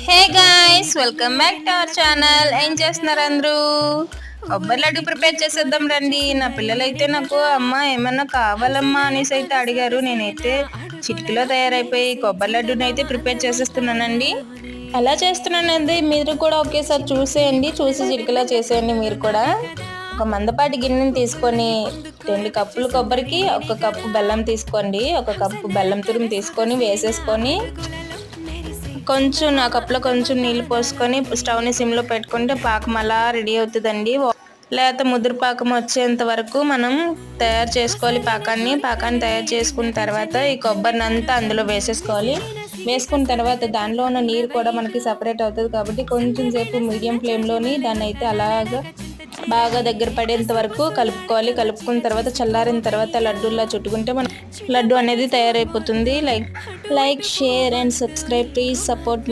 Hey guys, welcome back to our channel. ఏం చేస్తున్నారు అందరూ? కొబ్బరి లడ్డు ప్రిపేర్ చేసేద్దాం రండి. నా పిల్లలైతే నాకు అమ్మ ఏమన్నా కావాలమ్మా అనేసి అయితే అడిగారు. నేనైతే చిటికలో తయారైపోయి కొబ్బరి లడ్డుని అయితే ప్రిపేర్ చేసేస్తున్నానండి. ఎలా చేస్తున్నానండి మీరు కూడా ఒకేసారి చూసేయండి, చూసి చిటికలో చేసేయండి. మీరు కూడా ఒక మందపాటి గిన్నెని తీసుకొని 2 కప్పులు కొబ్బరికి 1 కప్పు బెల్లం తీసుకోండి. 1 కప్పు బెల్లం తురుము తీసుకొని వేసేసుకొని కొంచెం నా కప్లో కొంచెం నీళ్ళు పోసుకొని స్టవ్ని సిమ్లో పెట్టుకుంటే పాకం అలా రెడీ అవుతుందండి. లేత ముదురు పాకం వచ్చేంత వరకు మనం తయారు చేసుకోవాలి. పాకాన్ని తయారు చేసుకున్న తర్వాత ఈ కొబ్బరిని అంతా అందులో వేసేసుకోవాలి. వేసుకున్న తర్వాత దానిలో ఉన్న నీరు కూడా మనకి సపరేట్ అవుతుంది. కాబట్టి కొంచెం సేపు మీడియం ఫ్లేమ్లోని దాన్ని అయితే అలాగా బాగా దగ్గర పడేంత వరకు కలుపుకోవాలి. కలుపుకున్న తర్వాత చల్లారిన తర్వాత లడ్డూలా చుట్టుకుంటే మన లడ్డు అనేది తయారైపోతుంది. Like share and subscribe, please support me.